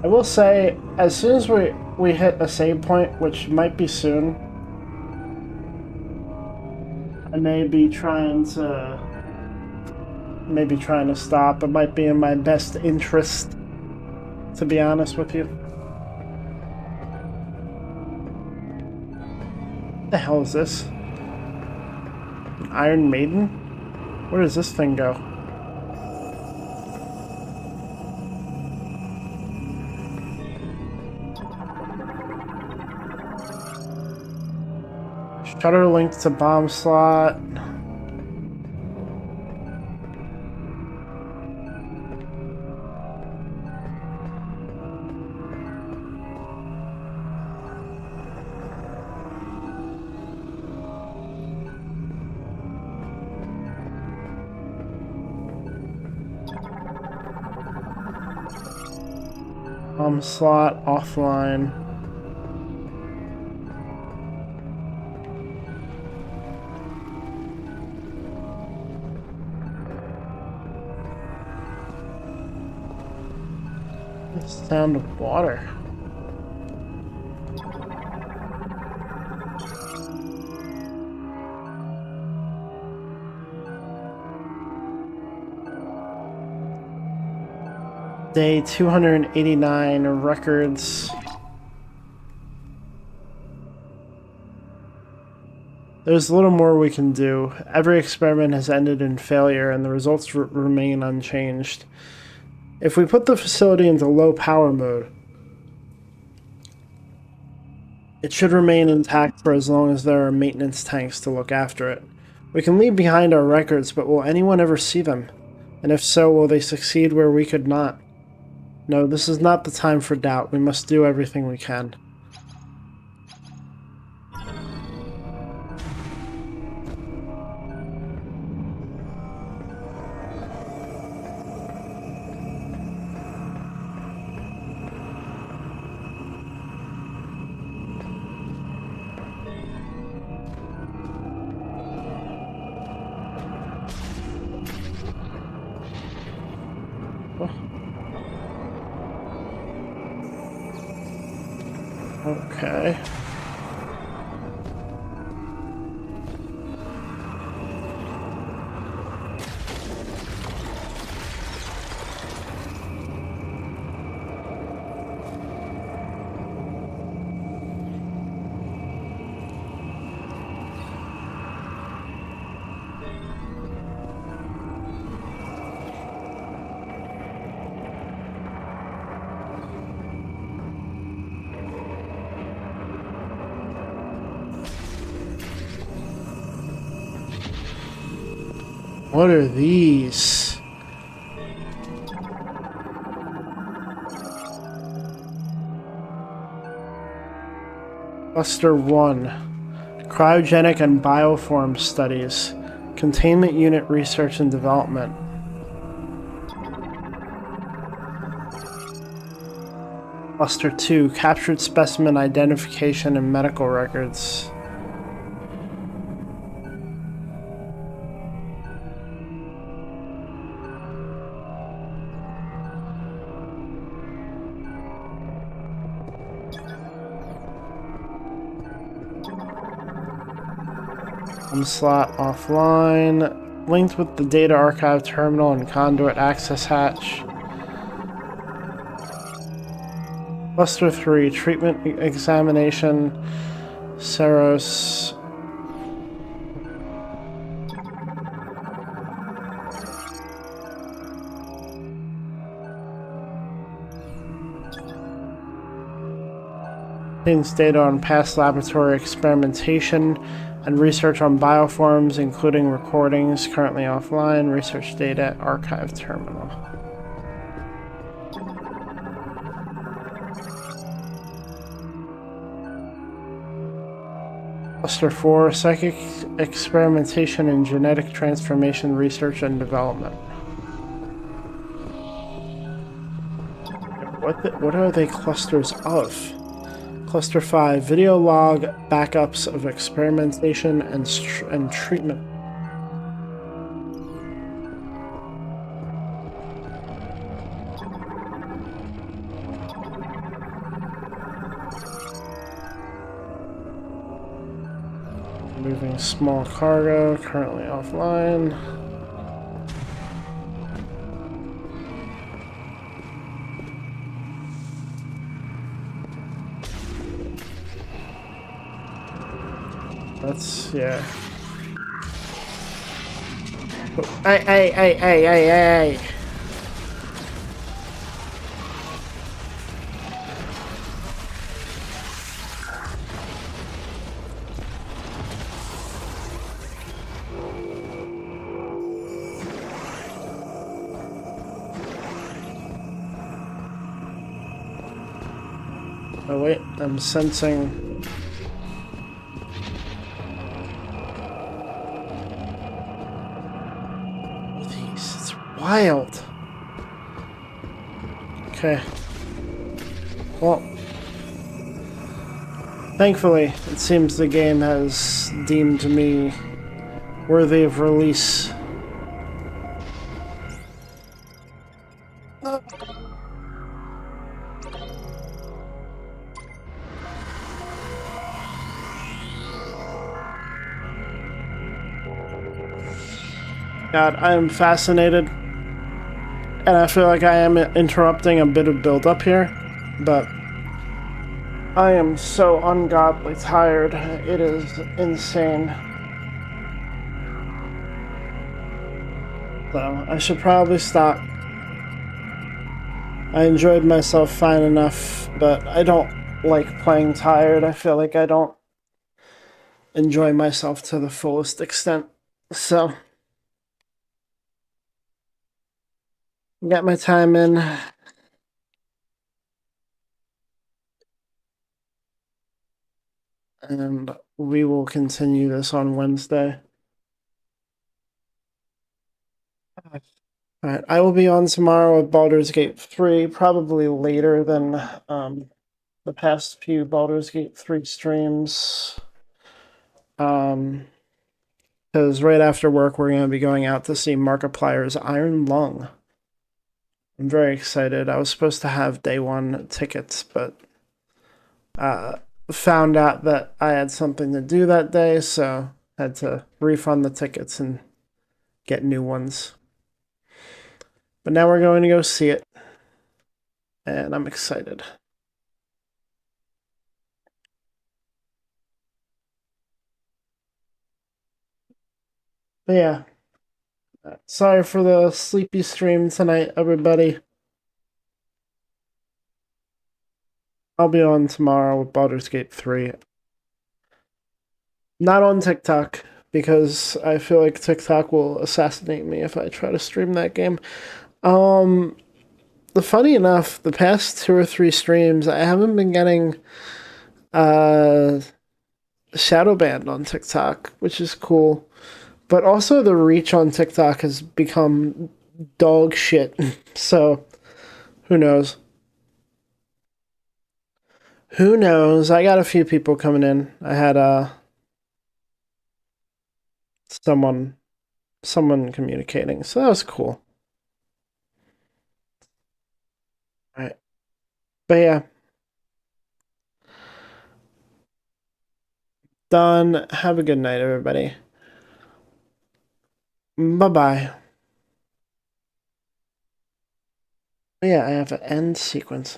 I will say, as soon as we hit a save point, which might be soon, I may be trying to stop. It might be in my best interest, to be honest with you. What the hell is this? An Iron Maiden? Where does this thing go? Shutter linked to bomb slot. Slot offline. The sound of water. Day 289 records. There's a little more we can do. Every experiment has ended in failure and the results remain unchanged. If we put the facility into low power mode, it should remain intact for as long as there are maintenance tanks to look after it. We can leave behind our records, but will anyone ever see them? And if so, will they succeed where we could not? No, this is not the time for doubt. We must do everything we can. Okay. What are these? Cluster 1. Cryogenic and bioform studies. Containment unit research and development. Cluster 2. Captured specimen identification and medical records. Slot offline. Linked with the data archive terminal and conduit access hatch. Cluster 3. Treatment examination. Ceros. Contains data on past laboratory experimentation and research on bioforms, including recordings currently offline. Research data archive terminal. Cluster 4. Psychic experimentation and genetic transformation research and development. What are they clusters of? Cluster 5, video log backups of experimentation and treatment. Moving small cargo, currently offline. That's, yeah. Hey. Oh wait, I'm sensing... Wild. Okay. Well, thankfully, it seems the game has deemed me worthy of release. God, I am fascinated. And I feel like I am interrupting a bit of build-up here, but I am so ungodly tired. It is insane. So, I should probably stop. I enjoyed myself fine enough, but I don't like playing tired. I feel like I don't enjoy myself to the fullest extent. So, got my time in. And we will continue this on Wednesday. Alright, I will be on tomorrow with Baldur's Gate 3, probably later than the past few Baldur's Gate 3 streams. Because right after work, we're going to be going out to see Markiplier's Iron Lung. I'm very excited. I was supposed to have day one tickets, but found out that I had something to do that day, so had to refund the tickets and get new ones. But now we're going to go see it, and I'm excited. But yeah, sorry for the sleepy stream tonight, everybody. I'll be on tomorrow with Baldur's Gate 3. Not on TikTok, because I feel like TikTok will assassinate me if I try to stream that game. Um, Funny enough, the past 2 or 3 streams, I haven't been getting uh shadow banned on TikTok, which is cool. But also the reach on TikTok has become dog shit. So who knows? Who knows? I got a few people coming in. I had someone communicating, so that was cool. All right, but yeah, done. Have a good night, everybody. Bye bye. Yeah, I have an end sequence.